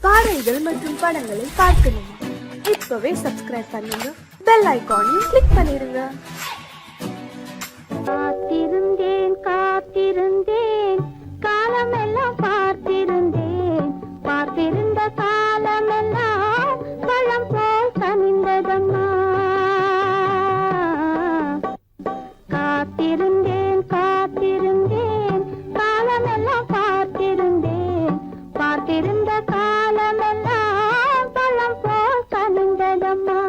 பாடல்கள் மற்றும் படங்களை பார்க்கணுமா? இப்பவே சப்ஸ்கிரைப் பண்ணுங்க, பெல் ஐகானையும் கிளிக் பண்ணிருங்க. காத்திருந்தேன் காத்திருந்தேன் காலமெல்லாம் பார்த்திருந்தேன், பார்த்திருந்த காலமெல்லாம் பழம் போல் கனிந்ததம்மா. காத்திருந்தேன் காத்திருந்தேன் காலமெல்லாம் பார்த்திருந்தேன், பார்த்திருந்த காலமெல்லாம் பழம் போல் கனிந்ததம்மா.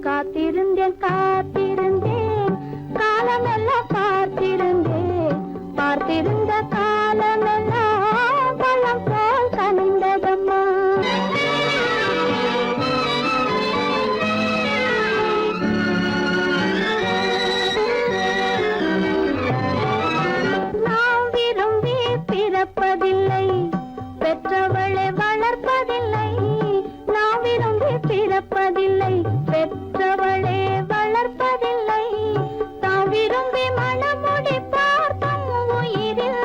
காத்திருந்தேன் காத்திருந்தேன் காலமெல்லாம் பார்த்திருந்தேன், பார்த்திருந்த காலமெல்லாம் பழம் போல் கனிந்ததம்மா. நாம் விரும்பி பிறப்பதில்லை, பெற்றவளை வளர்ப்பதில்லை. நாம் விரும்பி பிறப்பதில்லை, பெற்றவளே வளர்ப்பதில்லை. தாம் விரும்பி மனமுடி பார்த்தும் உயிரில்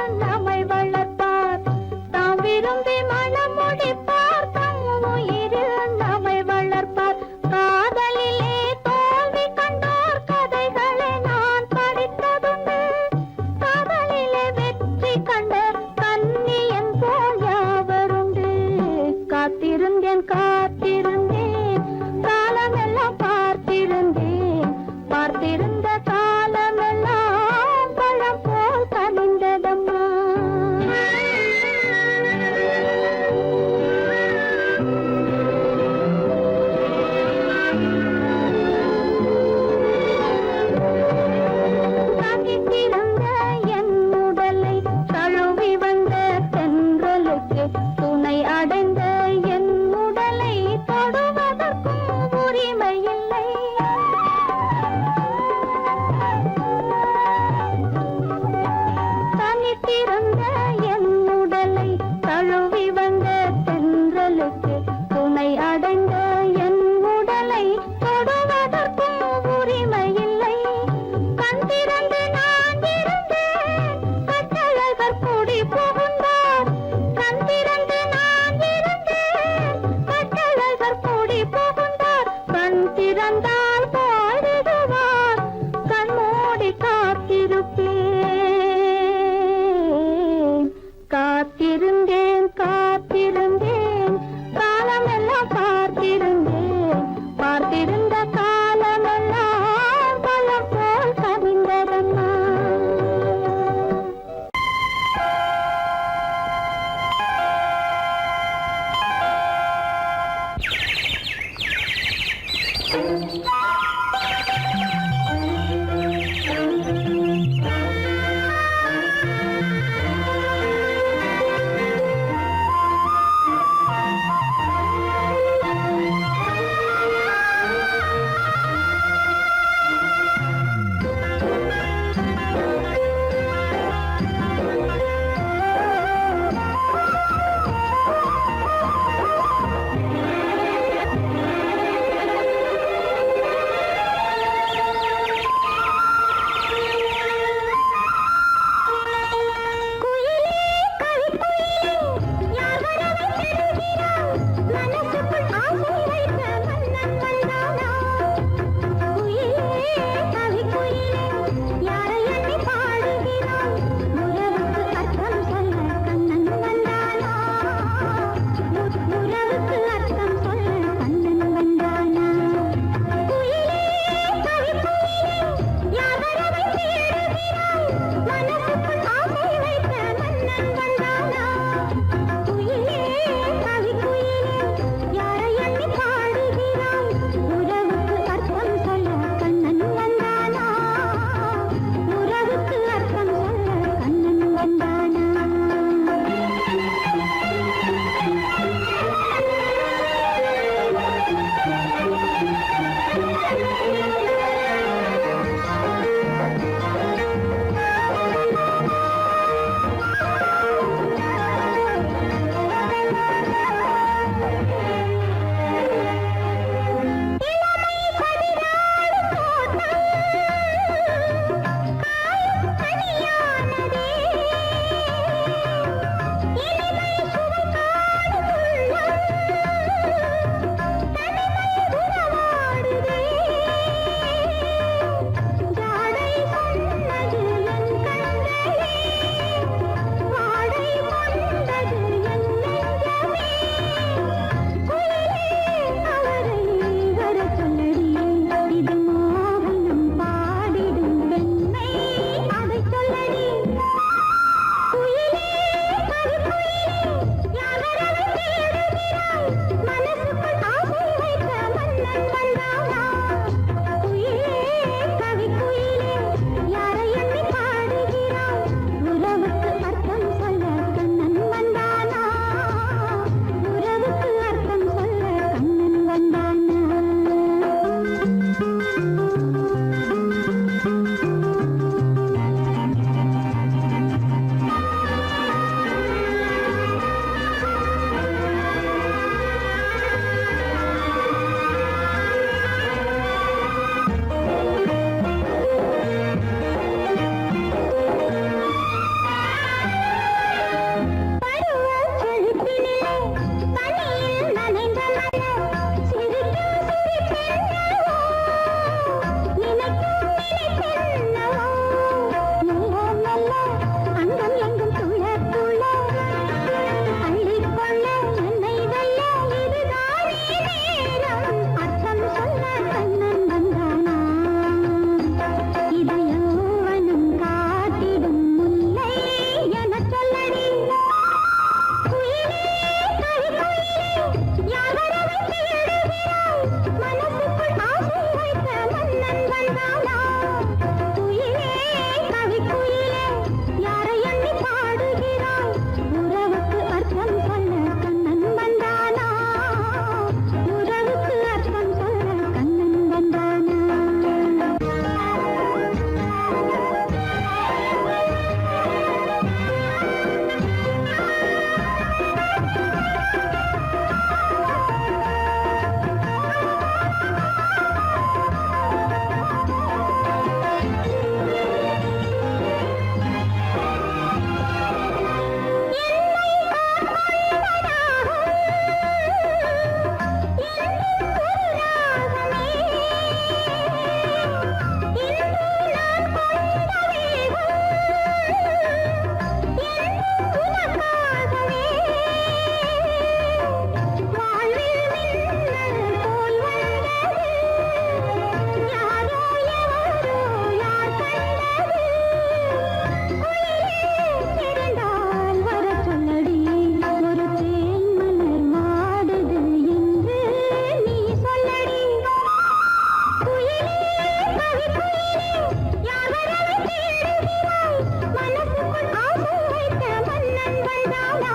கண்கள் தானா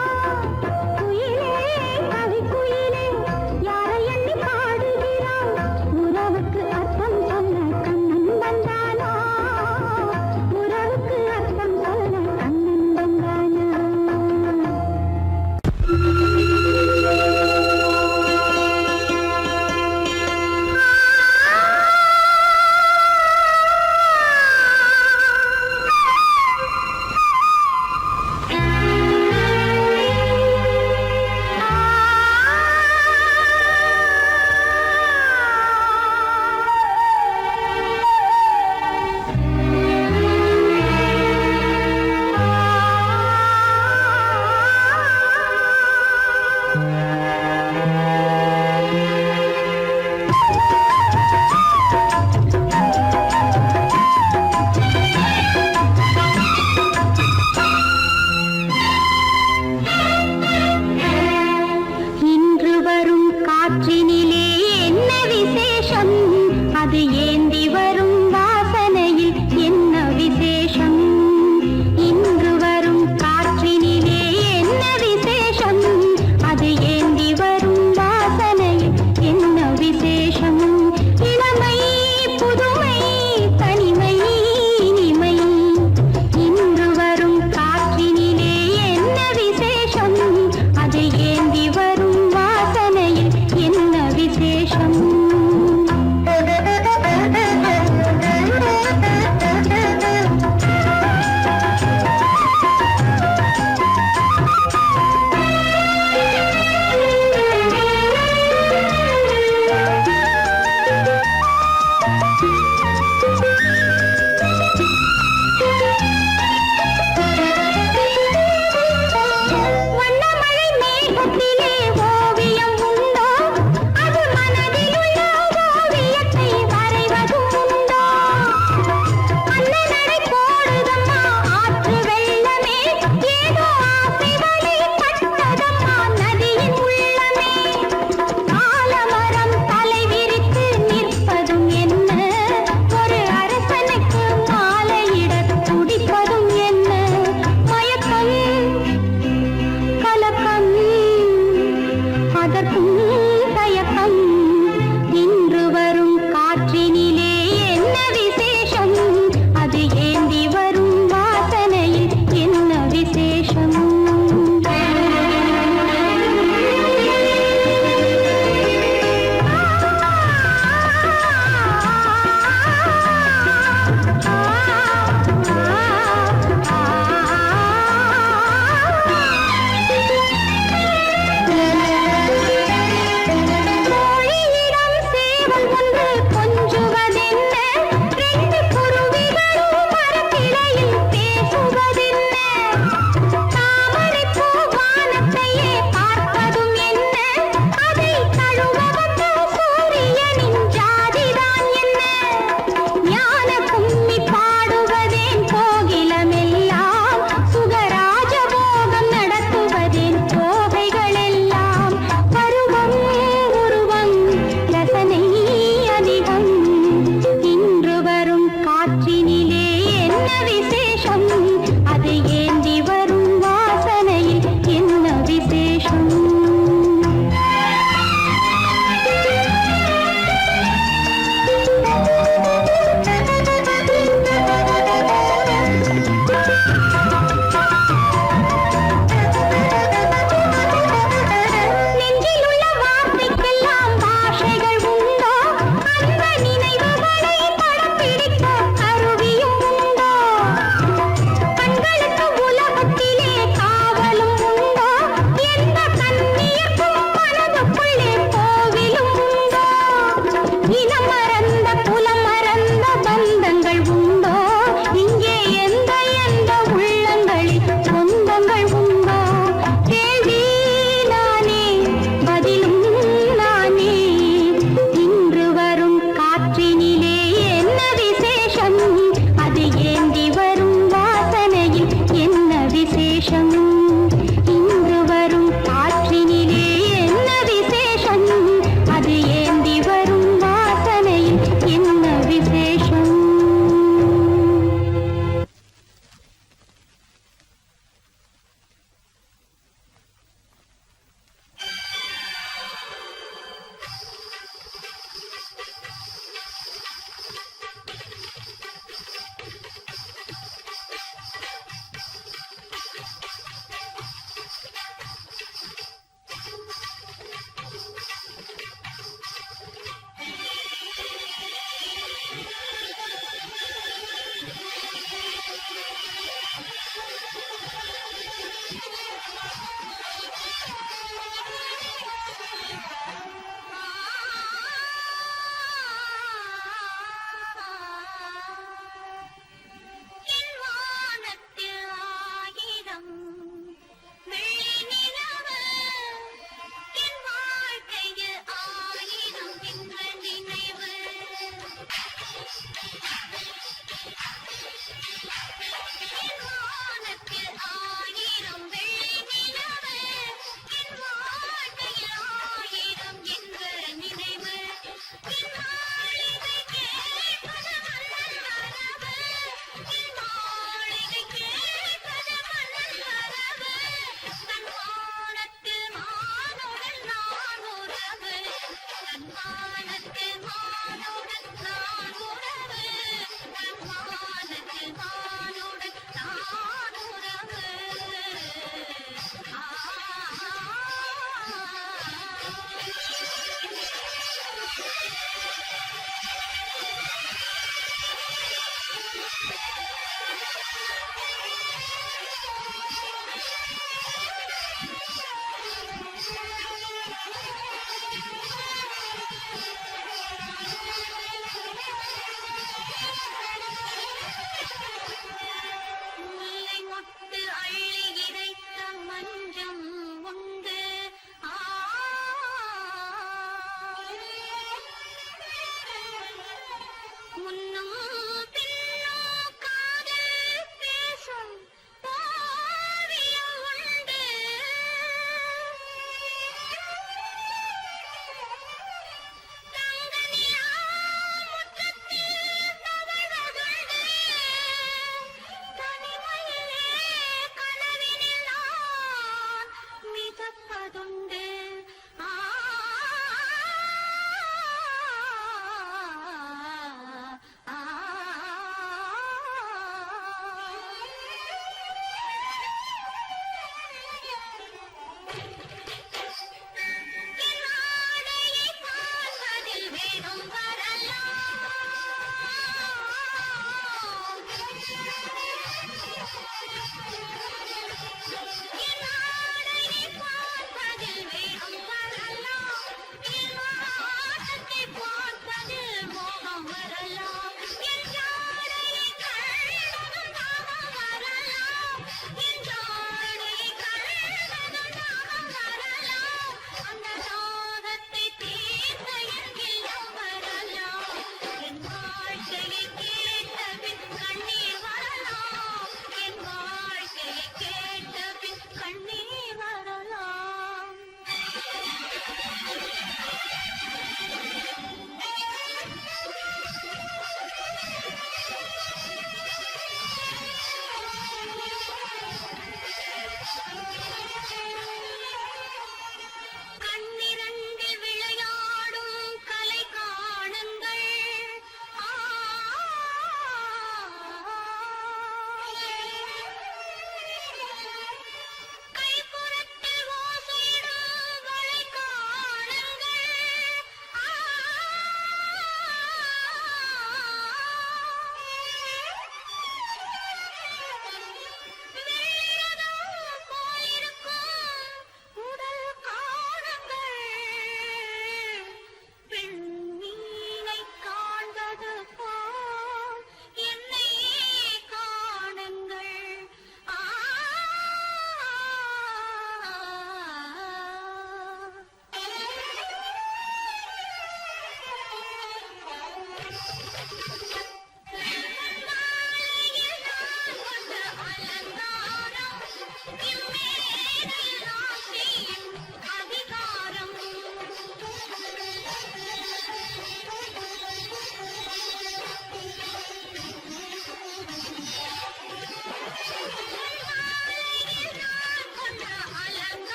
குயிலே கவி குயிலே யாரை எண்ணி பாடுகிறாய் உறவுக்கு அர்த்தம் சொல்ல கண்ணன் வந்தானா உறவுக்கு அர்த்தம் சொல்ல கண்ணன் வந்தானா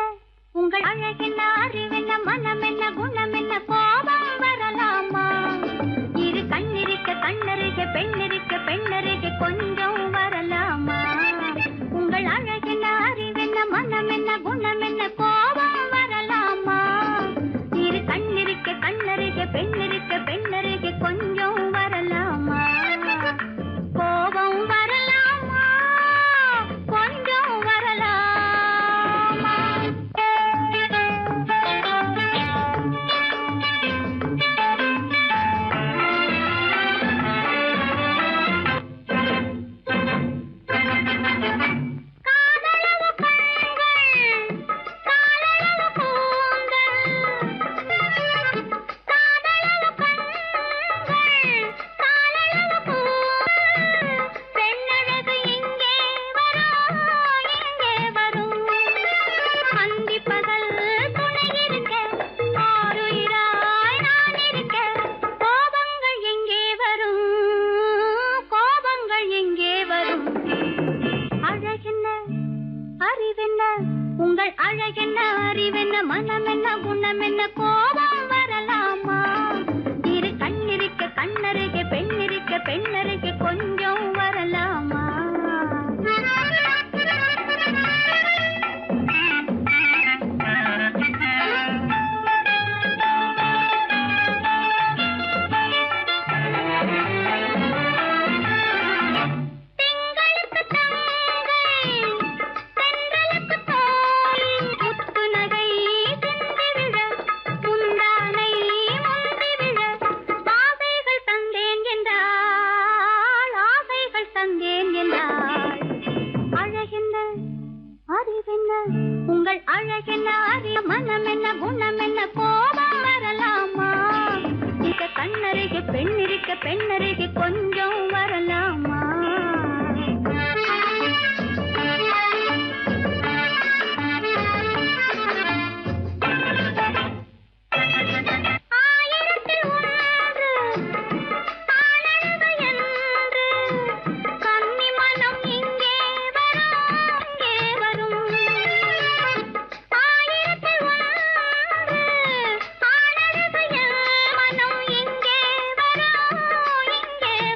அழகென்ன உங்கள் அழகென்ன அறிவென்ன மனம் என்ன குணம் என்ன கோபம் வரலாமா இரு கண்ணிருக்க கண்ணருக பெண்ணருக்க பெண்ணருக கொஞ்சம் வரலாமா உங்கள் அழகென்ன அறிவென்ன மனம் என்ன குணம் என்ன கோபம் வரலாமா இரு கண்ணிருக்க கண்ணருக பெண்ணருக்க பெண்ணருக கொஞ்சம் வரலாமா கோபம் வரலாமா கொஞ்சம் வரலாமா காதலவு கண்கள் காதலவு கூந்தல் காதலவு கண்கள் காதலவு கூந்தல் பெண்ணழகு இங்கே வரும் அந்தி பகல் துணை இருக்க ஆருயிராய் நான் இருக்க கோபங்கள் எங்கே வரும் கோபங்கள் எங்கே வரும் அழகென்ன அறிவென்ன உங்கள் அழகென்ன அறிவென்ன மனம் என்ன குணம் என்ன கோபம் வரலாமா இரு கண்ணிருக்க கண்ணருக பெண்ணிருக்க பெண்ணருக கொஞ்சம் வரலாமா திங்களுக்கு தங்கை தென்றலுக்கு தோழி முத்து நகை சிந்திவிழ முந்தானை முந்திவிழ ஆசைகள் தந்தேன் என்றாள் ஆசைகள் தந்தேன் என்றாள் அழகென்ன அறிவென்ன உங்கள் அழகென்ன அறிய மனம் என்ன குணம் என்ன கோபம் வரலாமா இத கண்ணருக பெண்ணிருக்க பெண்ணருக கொஞ்சம் வரலாமா ஆயிரத்தில் ஒன்று ஆனழகு என்று கன்னி மனம் இங்கே வரும் ஆயிரத்தில் ஒன்று ஆனழகு மனம் இங்கே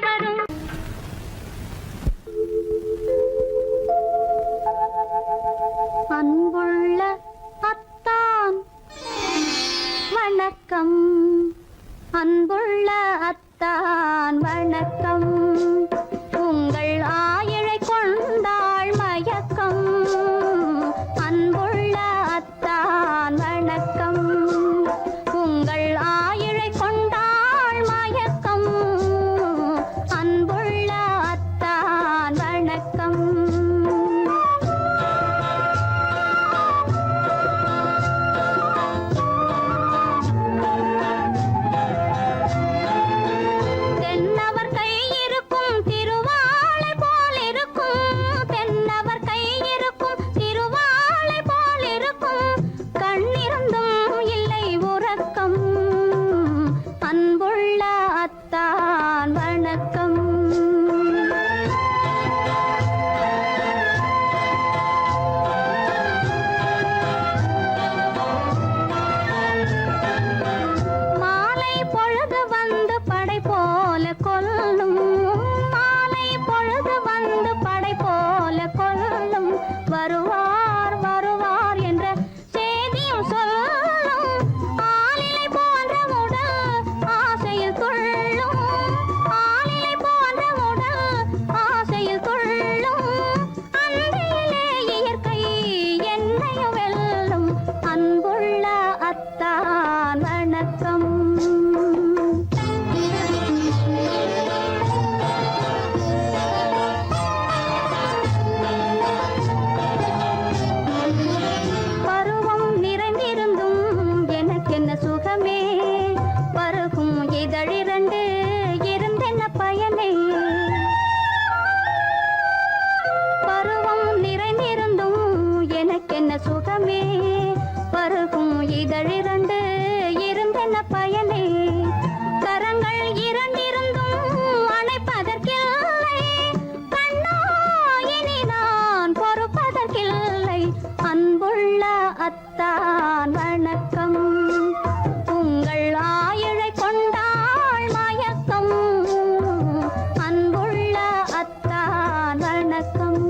வரும் அன்புள்ள அத்தான் வணக்கம் அன்புள்ள அத்தான் வணக்கம் உங்கள் ஆயிழை கொண்டாள் மயக்கம் அன்புள்ள அத்தான் வணக்கம் உங்கள் ஆயிழை கொண்டாள் மயக்கம் அன்புள்ள அத்தான் வணக்கம் தென்னவர் கை இருக்கும் திருவாளை போல் இருக்கும் தென்னவர் கை இருக்கும் திருவாளை போல் இருக்கும் கண்ணிருந்தும் இல்லை உறக்கம் அன்புள்ள அத்தான் வணக்கம் மாலை பொழுது வந்து படை போல கொல்லும் மாலை பொழுது வந்து படை போல கொல்லும் வருவார் வருவார் என்ற செய்தியும் சொல்லும் ஆளிலை போன்ற உடல் ஆசையில் துள்ளும் ஆளிலை போன்ற உடல் ஆசையில் துள்ளும் அன்றையிலே இயற்கை என்னையும் வெல்லும் அன்புள்ள அத்தான் வணக்கம் பருவம் நிறைந்திருந்தும் எனக்கென்ன சுகமே பருகும் இதழிரண்டு இருந்தென்ன பயனே பருவம் நிறைந்திருந்தும் எனக்கென்ன சுகமே பருகும் இதழிரண்டு இருந்தென்ன பயனே கரங்கள் இரண்டிருந்தும் அணைப்பதற்கில்லை கண்ணா இனி நான் பொறுப்பதற்கில்லை அன்புள்ள அத்தான் வணக்கம். உங்கள் ஆயுளை கொண்டாள் மயக்கம். அன்புள்ள அத்தான் வணக்கம்.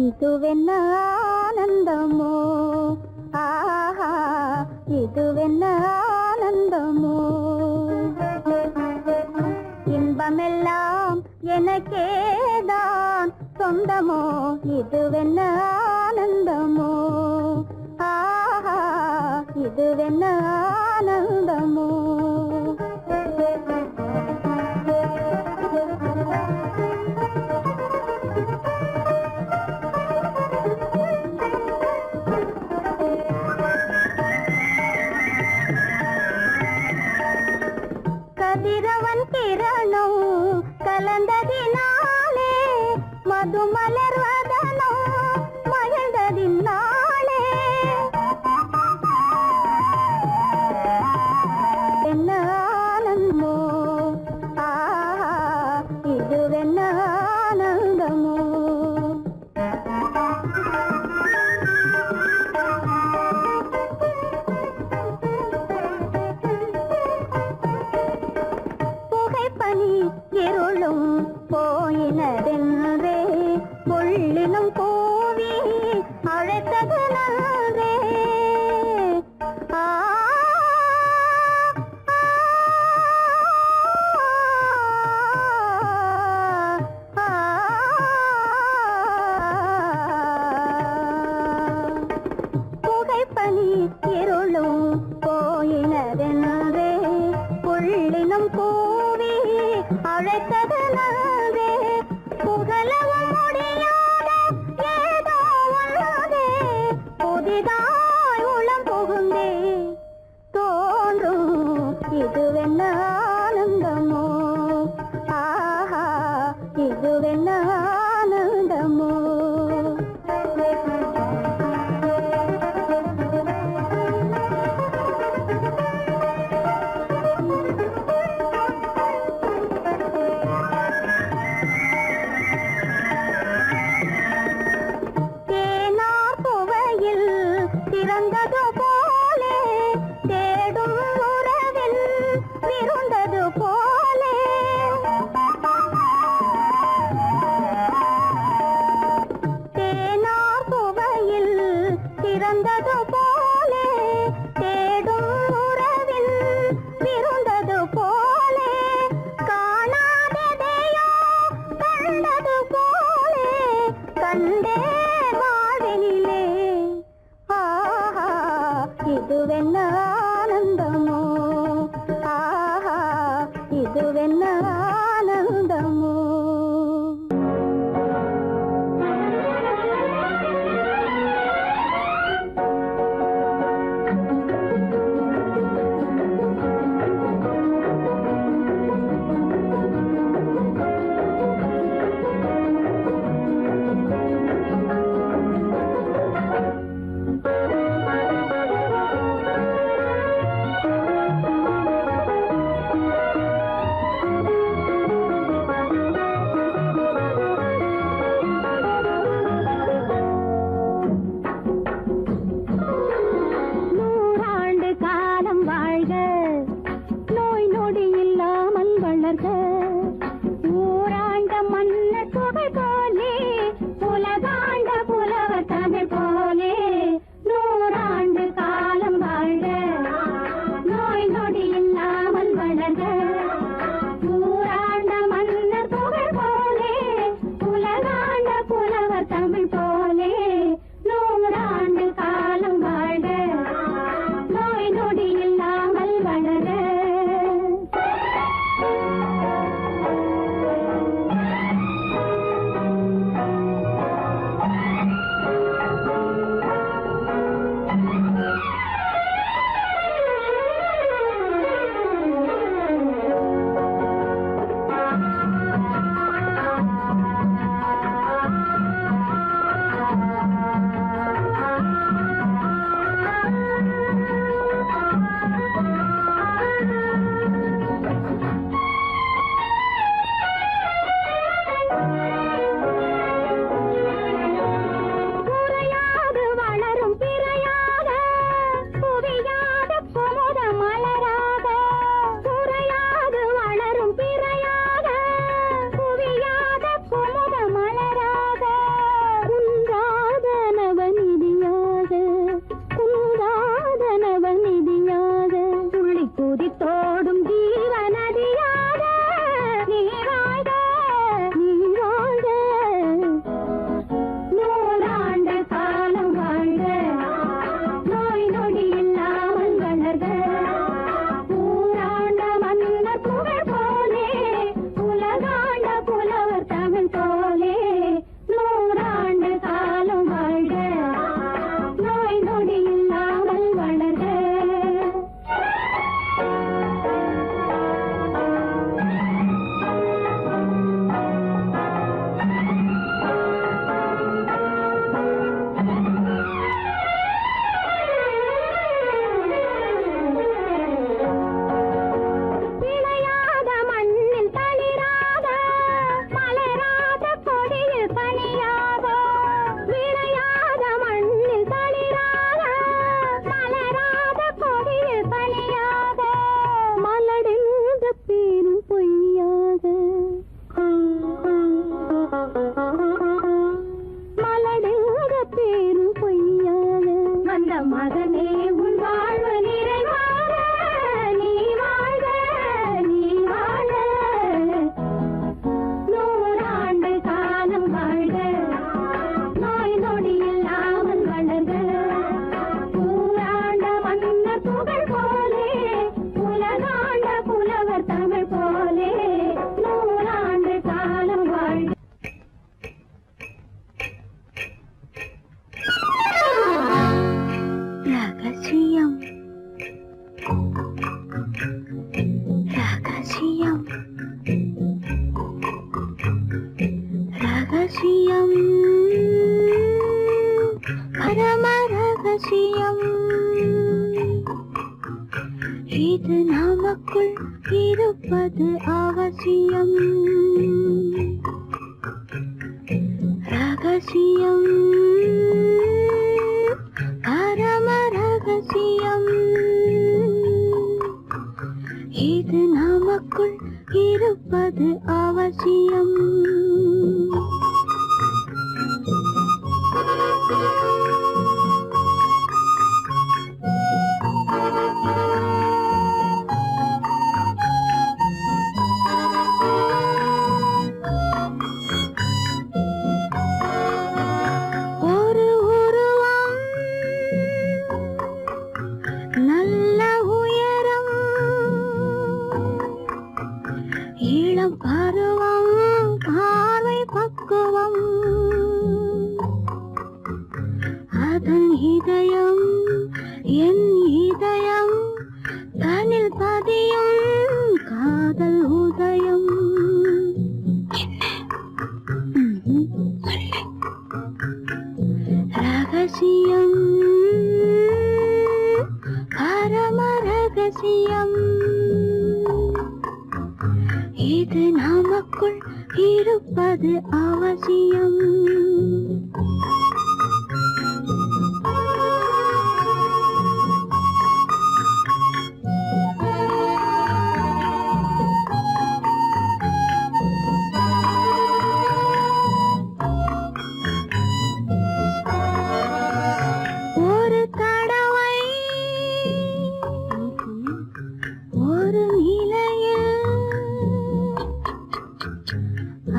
இதுவென்ன ஆனந்தமோ, ஆஹா இதுவென்ன ஆனந்தமோ, இன்பமெல்லாம் எனக்கேதான் சொந்தமோ, இதுவென்ன ஆனந்தமோ, ஆஹா இதுவென்ன ஆனந்தமோ. கதிரவன் கிரணம் கலந்ததினாலே, மது மலர்வதனோ மகிழ்ந்ததினாலே, என்ன ஆனந்தமோ, ஆஹா இதுவென்ன ஆனந்தமோ. புகைப்பனி இருளும் போயினதென்றே, புள்ளினும் பூவி அழைத்தது நன்றே. புகைப்பனி இருளும் போயினதென்றே, புள்ளினும் பூவி அழைத்தது நன்றே. புகழவும் முடியாத ஏதோ உள்ளதே, புதிதாய் உளம் புகுந்தே தோன்றும் இதுவென்ன ஆனந்தமோ, ஆஹா இதுவென்ன ஆனந்தமோ. தேனார் புவையில் திறந்தது போலே, தேடும் உறவில் விருந்தது போலே, தேனார் புவையில் திறந்தது போலே, தேடும் உறவில் விருந்தது போலே, காணாததையோ கண்டது போலே, கண்டே வாழ்வினிலே, ஆஹா இதுவென்ன ஆனந்தமோ, ஆஹா இதுவென்ன ஆனந்தமோ. மகனே உன் வாழ்வு நிறைவாக நீ வாழ நீ வாழ நூறாண்டு காலம் வாழ்க நோய் நொடி இல்லாமல் வளர்க ஊராண்ட மன்னர் புகழ் போலே உலகாண்ட புலவர் தமிழ் போலே நூறாண்டு காலம் வாழ்க. ரகசியம் ரகசியம் ரகசியம் பரம ரகசியம் இது நமக்குள் இருப்பது அவசியம் ரகசியம் பரம ரகசியம் இது நமக்குள் இருப்பது அவசியம் ஒரு உருவம் நல்ல உயரம் இளம் பருவம் பார்வை பக்குவம் அதன் இதயம் என் இதயம் தனில் பதியும் காதல் உதயம் ரகசியம் பரம ரகசியம் இது நமக்குள் இருப்பது அவசியம் ஒரு தடவை ஒரு நிலையில்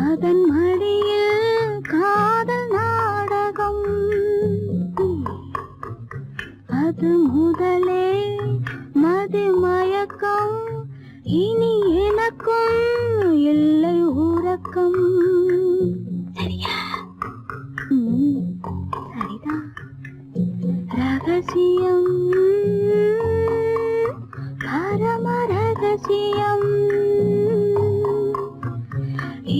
அதன் மடியில் காதல் நாடகம் அது முதலே மதிமயக்கம் இனி எனக்கும் இல்லை உறக்கம் சரியா சரிதான் ரகசியம் பரம ரகசியம்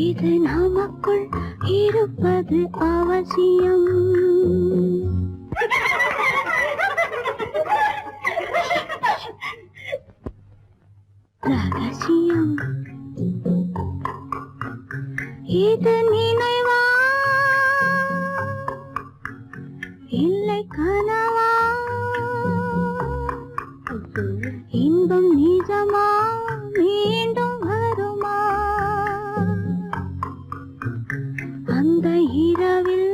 இது நமக்குள் இருப்பது அவசியம் ரகசியம் இது நினைவா இல்லை கனவா இன்பம் நிஜமா மீண்டும் வருமா அந்த இரவில்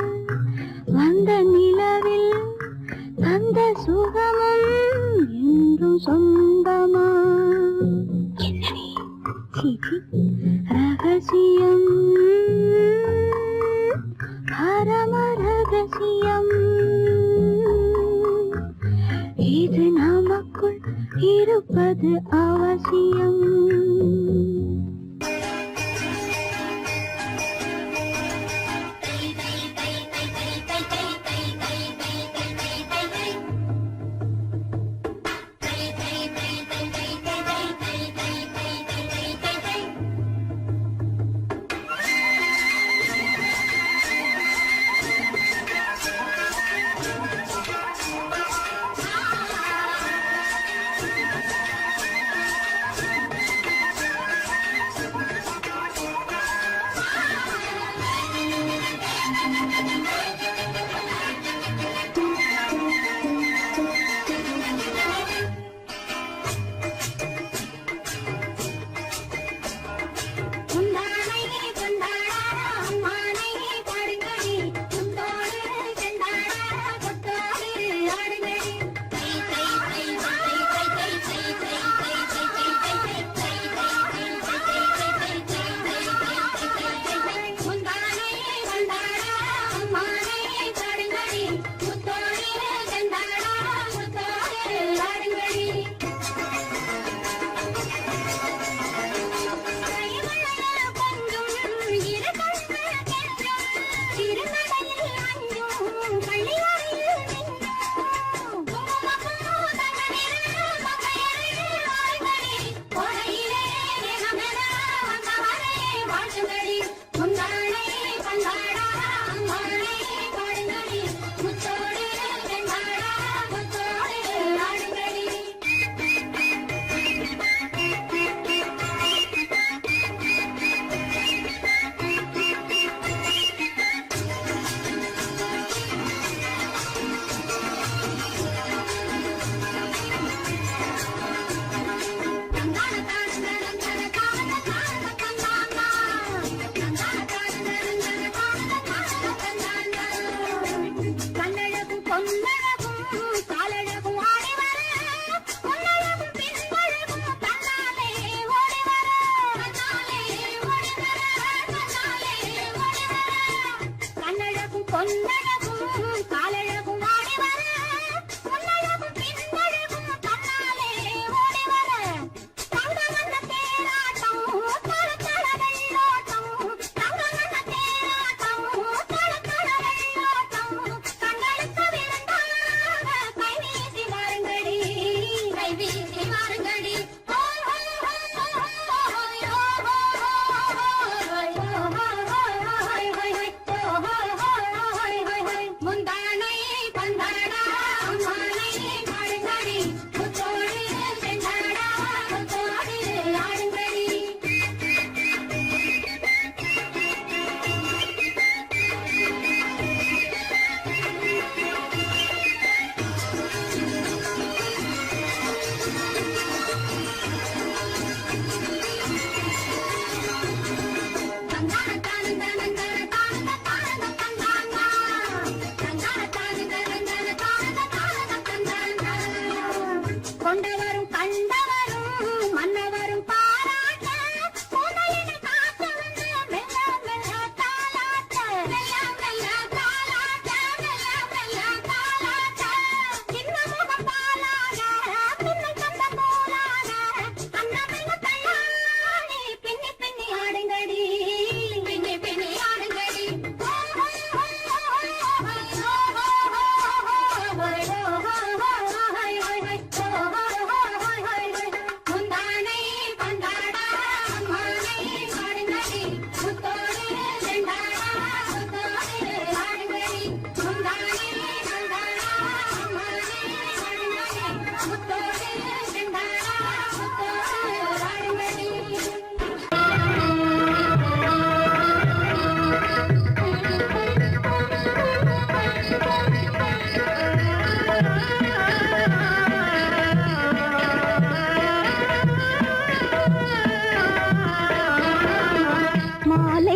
வந்த நிலவில் தந்த சுகமும் என்றும் சொந்தமா என்னடி சீச்சி ரகசியம் பரம ரகசியம் இது நமக்குள் இருப்பது அவசியம்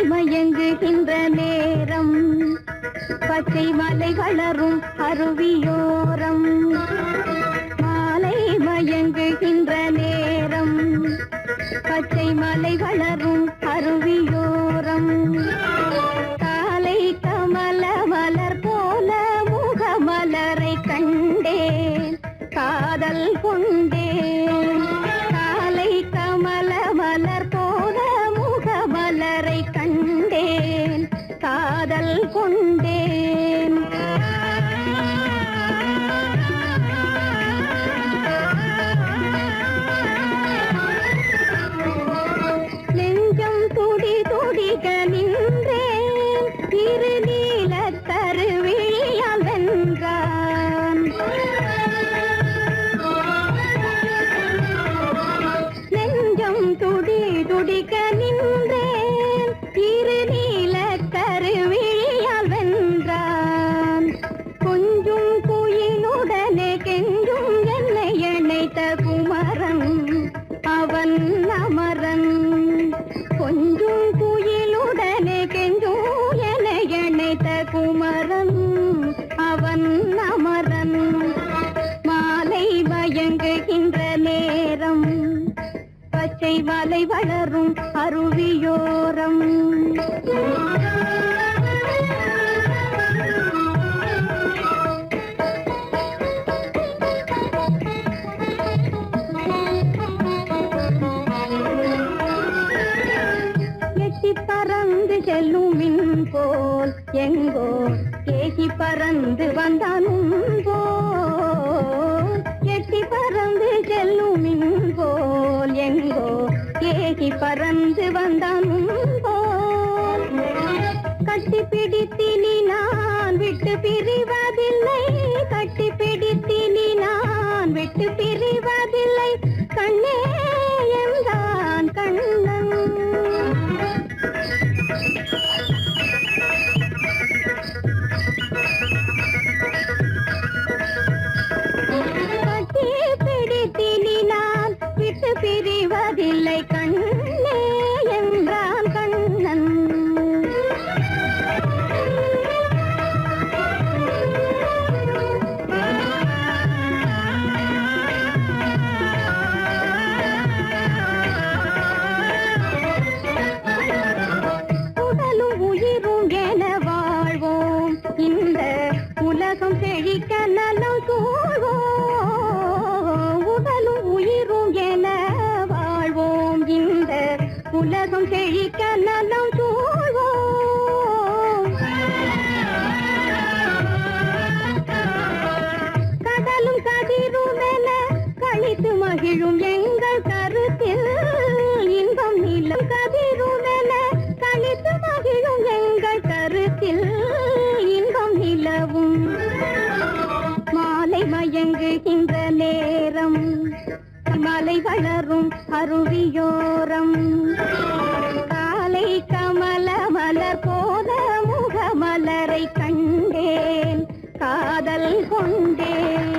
மயங்குகின்ற நேரம் பச்சை மலை வளரும் அருவியோரம் மாலை மயங்குகின்ற நேரம் பச்சை மலை வளரும் அருவியோரம் காலை கமல மலர் போல முகமலரை கண்டேன் காதல் கொண்டேன் காலை கமல மலர் போல முகமலரை கண்டேன் காதல் கொண்டேன் நெஞ்சம் துடி துடிக்க நின்றேன் இரு நீல கருவிழியால் வென்றான் நெஞ்சம் துடி துடிக்க நின்றேன் இரு நீல கருவிழியால் வென்றான் கொஞ்சும் குயிலுடனே கெஞ்சும் என்னை இணைத்த குமரன் அவன் அமரன் கொஞ்சும் குயிலுடனே கெஞ்சும் என்னை இணைத்த குமரன் அவன் அமரன் மாலை மயங்குகின்ற நேரம் பச்சை மலை வளரும் அருவியோரம் எட்டி பறந்து செல்லும் மின் போல் எங்கோ ஏகி பறந்து வந்தானும் போல் எட்டி பறந்து செல்லும் மின் போல் எங்கோ ஏகி பறந்து வந்தானும் போல் கட்டி பிடித்தினி நான் விட்டு பிரிவதில்லை கட்டி பிடித்தினி நான் விட்டு பிரிவதில்லை கண்ணே என்றான் கண்ணன் கட்டி பிடித்தினி நான் விட்டு பிரிவதில்லை கண்ணே என்றான் கண்ணன் உடலும் உயிரும் என வாழ்வோம் இந்த உலகம் செழிக்க நலம் சூழ்வோம் உடலும் உயிரும் என வாழ்வோம் இந்த உலகம் செழிக்க நலம் சூழ்வோம் கடலும் கதிரும் என கழித்து மகிழும் எங்கள் கருத்தில் இன்பம் நிலம் கதிரும் என கழித்து மகிழும் எங்கள் கருத்தில் இன்பம் நிலவும் மாலை மயங்குகின்ற நேரம் மலை வளரும் அருவியோரம் காலை கமல மலர் போல முகமலரை கண்டேன் காதல் கொண்டேன்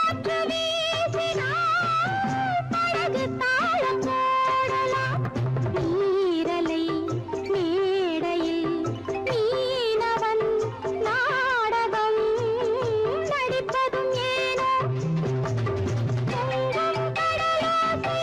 காற்று வீசினால் படகு தாளம் போடலாம். நீரலை மேடையில் மீனவன் நாடகம் நடிப்பதும் ஏனோ பொங்கும் கடலோசை.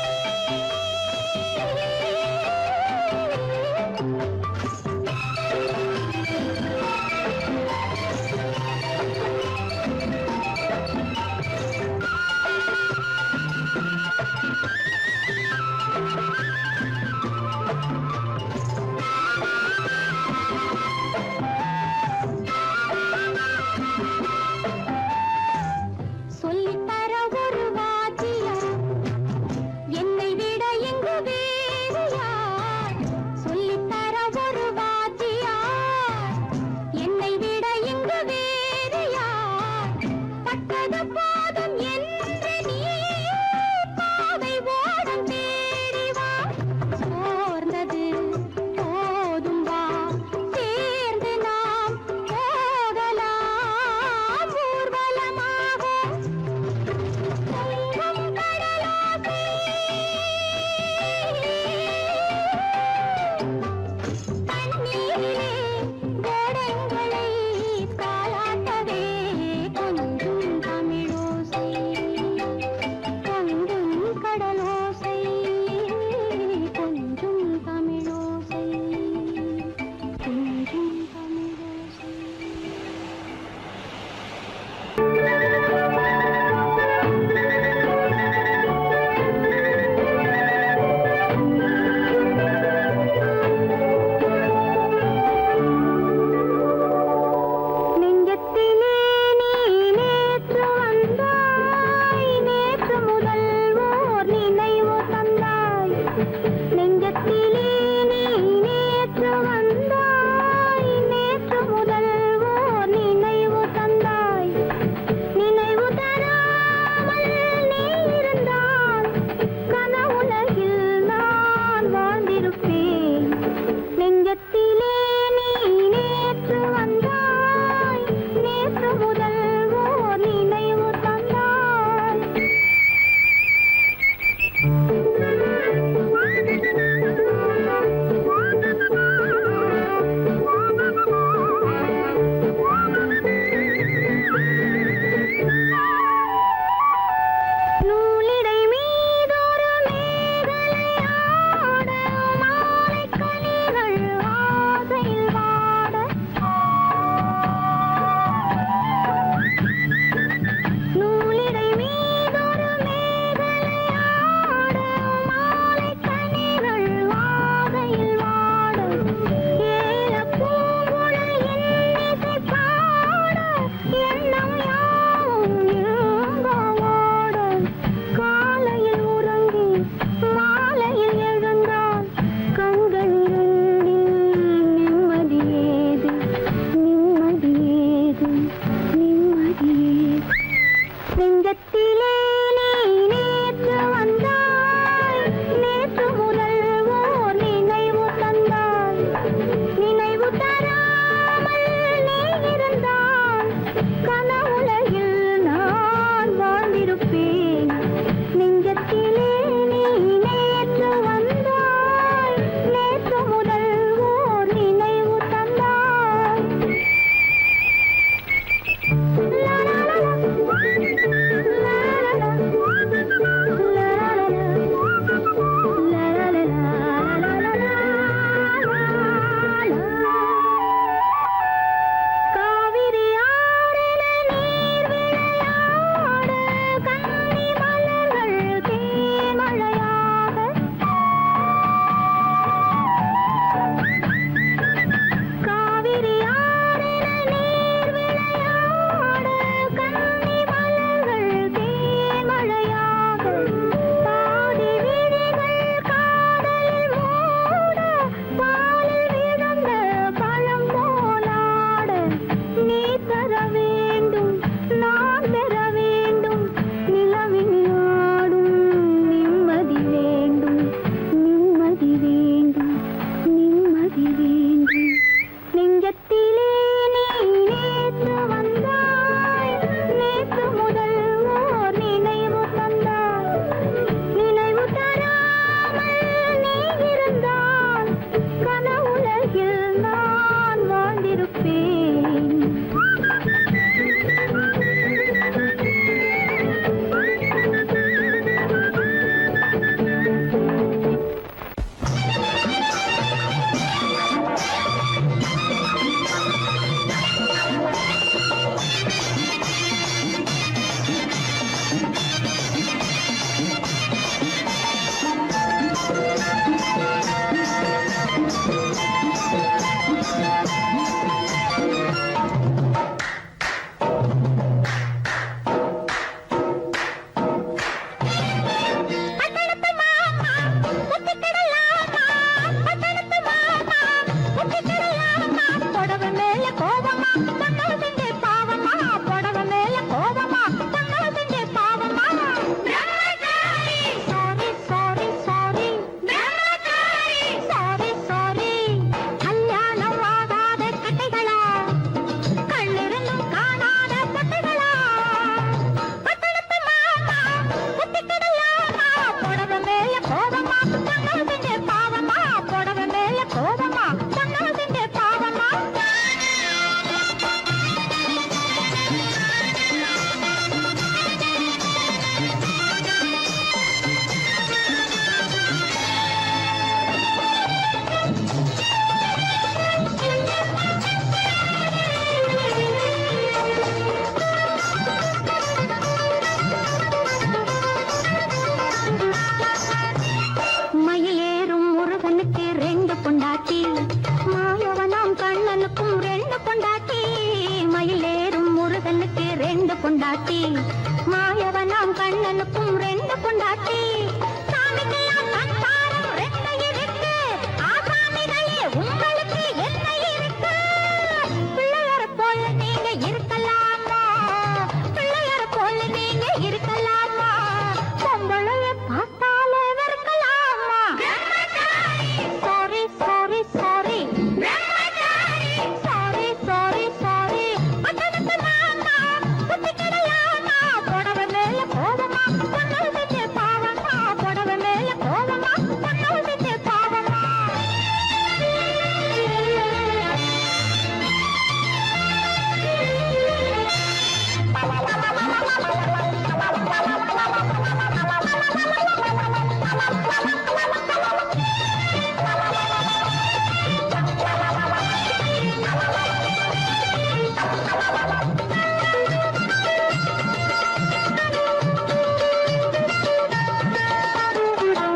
கட்டிக்கிடலாமா புடவை மேல கோபமா பொண்ணு செஞ்ச பாவமா புடவை மேல கோபமா பொண்ணு செஞ்ச பாவமா மயிலேறும் முருகனுக்கு ரெண்டு பொண்டாட்டி மாயவனாம் கண்ணனுக்கும் ரெண்டு பொண்டாட்டி மயிலேறும் முருகனுக்கு ரெண்டு பொண்டாட்டி மாயவனாம் கண்ணனுக்கும் ரெண்டு பொண்டாட்டி சாமிக்கெல்லாம் சம்சாரம் ரெண்டு இருக்கு ஆசாமிகளே உங்களுக்கு என்ன இருக்கு பிள்ளையார போல நீங்க இருக்கலாமா பிள்ளையார போல நீங்க இருக்கலாமா பொம்பளைய பார்த்தாலே வெறுக்கலாமா sorry sorry sorry sorry sorry sorry அத்தனத்து மாமா குத்திக்கிடலாமா புடவை மேல கோபமா பொண்ணு செஞ்ச பாவமா புடவை மேல கோபமா பொண்ணு செஞ்ச பாவமா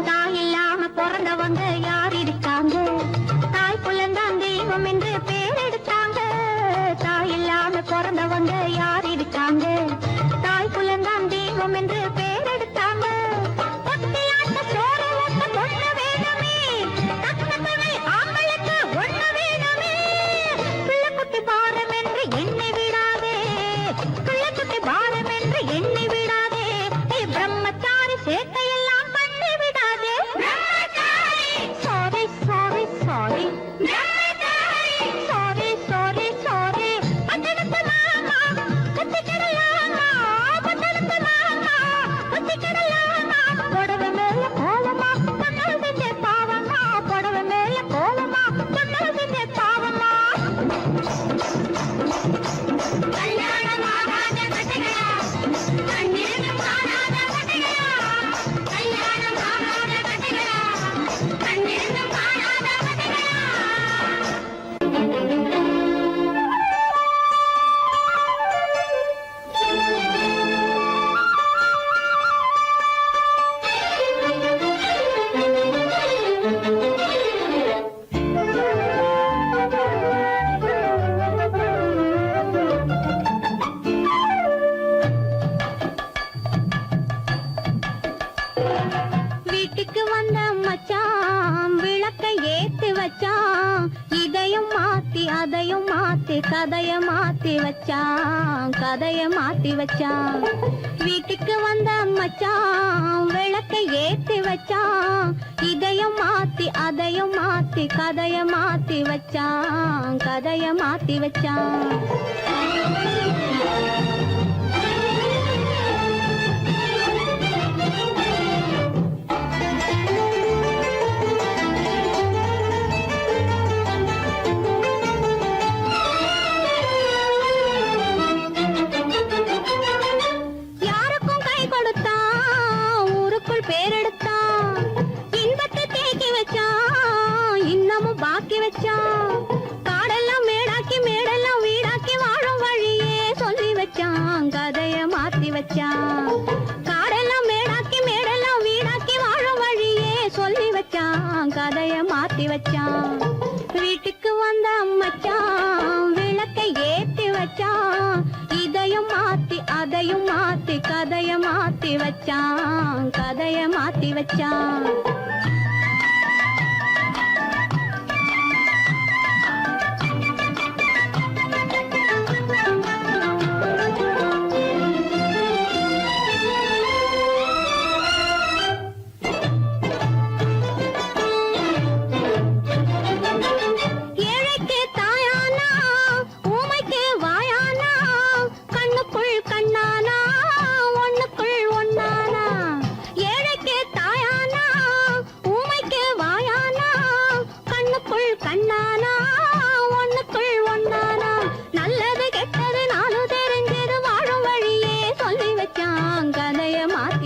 தாய் இல்லாம பிறந்தவங்க யார் இருக்காங்க தாய் புலந்தான் தெய்வம் என்று பேர் எடுத்தாங்க தாய் இல்லாம பிறந்தவங்க யார் இருக்காங்க தாய் புலந்தான் தெய்வம் என்று பேர் எடுத்தாங்க ஒத்தையாட்ட சோறு ஊட்ட பொண்ணு வேணுமே தக்கத்தவை ஆம்பளுக்கு ஒண்ணு வேணுமே பிள்ளைக்குட்டி பாரம் என்று எண்ணி விடாதே பிள்ளைக்குட்டி பாரம் என்று எண்ணி விடாதே பிரம்மச்சாரி சேட்டையெல்லாம் பண்ணி விடாதே sorry sorry sorry sorry sorry sorry பட்டணத்து மாமா கத்திக்கிடலாமா பட்டணத்து மாமா கத்திக்கிடலாமா புடவை மேல கோலமா பொண்ணு செஞ்ச பாவமா புடவை மேல கோலமா பொண்ணு செஞ்ச பாவமா கல்யாணம் ஆகாத கட்டிகளா கண்ணீரும் காணாத கட்டிகளா கல்யாணம் ஆகாத கட்டிகளா கண்ணீரும் காணாத கட்டிகளா வீட்டுக்கு வந்த மச்சான் விளக்க ஏத்தி வச்சான் இதையும் மாத்தி அதையும் மாத்தி கதைய மாத்தி வச்சான் கதைய மாத்தி வச்சான் வீட்டுக்கு வந்த மச்சான் விளக்க ஏத்தி வச்சான் இதையும் மாத்தி அதையும் மாத்தி கதைய மாத்தி வச்சான் கதைய மாத்தி வச்சான் யாருக்கும் கை கொடுத்தான் ஊருக்குள் பேரெடுத்தான் இன்பத்தை தேக்கி வச்சான் இன்னமும் பாக்கி வச்சான் காடெல்லாம் மேடாக்கி மேடெல்லாம் வீடாக்கி வாழும் வழியே சொல்லி வச்சான் கதைய மாத்தி வச்சான் காடெல்லாம் மேடாக்கி மேடெல்லாம் வீடாக்கி வாழும் வழியே சொல்லி வச்சான் கதைய மாத்தி வச்சான் வீட்டுக்கு வந்த மச்சான் விளக்கை ஏத்தி வச்சான் இதையும் மாத்தி அதையும் மாத்தி கதைய மாத்தி வச்சான் கதைய மாத்தி வச்சான்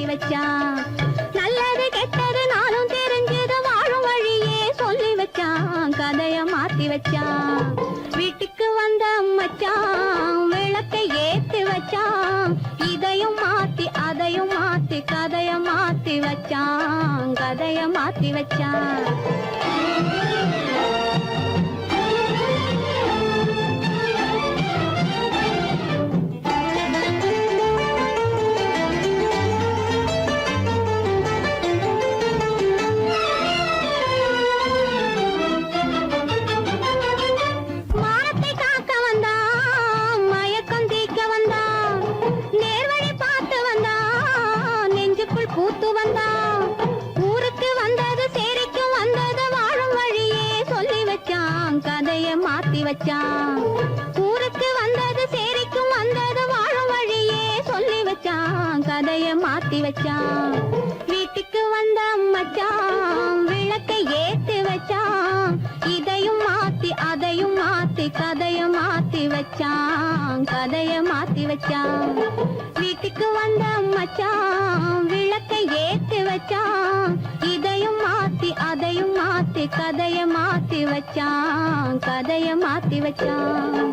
வச்சான். நல்லது கெட்டது நானும் தெரிஞ்சது வாழும் வழியே சொல்லி வச்சான். கதைய மாத்தி வச்சான். வீட்டுக்கு வந்த மச்சான் விளக்கை ஏத்தி வச்சான். இதையும் மாத்தி அதையும் மாத்தி கதைய மாத்தி வச்சான். கதைய மாத்தி வச்சான். மானத்தை காக்க வந்தான், மயக்கம் தீர்க்க வந்தான், நேர்வழி பார்த்து வந்தான், நெஞ்சுக்குள் பூத்து வந்தான். ஊருக்கு வந்தது சேரிக்கு வந்தது வாழும் வழியே சொல்லி வச்சான். கதைய மாத்தி வச்சான். ஊருக்கு வந்தது சேரிக்கும் வந்தது வாழும் வழியே சொல்லி வச்சான். கதைய மாத்தி வச்சான். வீட்டுக்கு வந்த மச்சான் விளக்கை ஏத்தி வச்சான். இதையும் மாத்தி அதையும் மாத்தி கதைய மாத்தி வச்சான். கதைய மாத்தி வச்சான். வீட்டுக்கு வந்த மச்சான் விளக்கை ஏத்தி வச்சான். இதையும் மாத்தி அதையும் மாத்தி கதைய மாத்தி வச்சான். கதைய மாத்தி வச்சான்.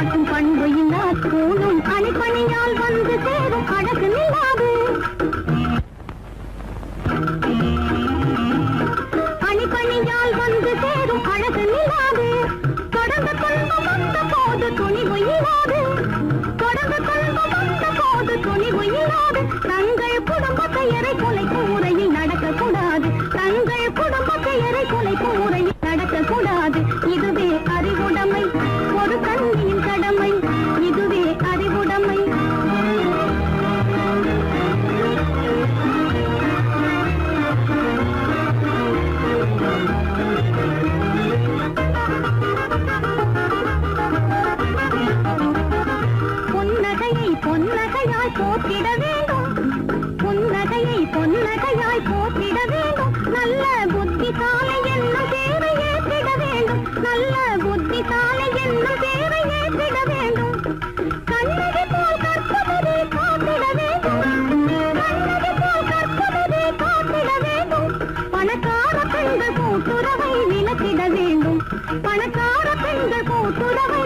காட்டும் பண்பு இல்லா தூணும் அணிப்பணியால் வந்து சேரும் அழகு நில்லாது அணிப்பணியால் வந்து சேரும் அழகு நில்லாது தொடர்ந்து துன்பம் வந்த போது துணிவு இல்லாது தொடர்ந்து துன்பம் வந்த போது துணிவு இல்லாது தங்கள் குடும்பத்தை எரை குலைக்கும் முறையில் நடக்கக்கூடாது தங்கள் குடும்பத்தை எரை குலைக்கும் முறையில் நடக்கக்கூடாது இதுவே அறிவுடைமை ஒரு கண்ணியின் கடமை இதுவே அறிவுடைமை புன்னகையை பொன்னகையாய் போற்றிட வேண்டும் புன்னகையை பொன்னகையாய் போற்றிட வேண்டும் நல்ல புத்திசாலை என்னும் பேரை ஏற்றிட வேண்டும் நல்ல புத்திசாலை என்னும் பேரை ஏற்றிட வேண்டும் கண்ணகி போல் கற்பவரே காத்திட வேண்டும் கண்ணகி போல் கற்பவரே காத்திட வேண்டும் பணக்கார பெண்கள் கூட்டுறவை விலக்கிட வேண்டும் பணக்கார பெண்கள் கூட்டுறவை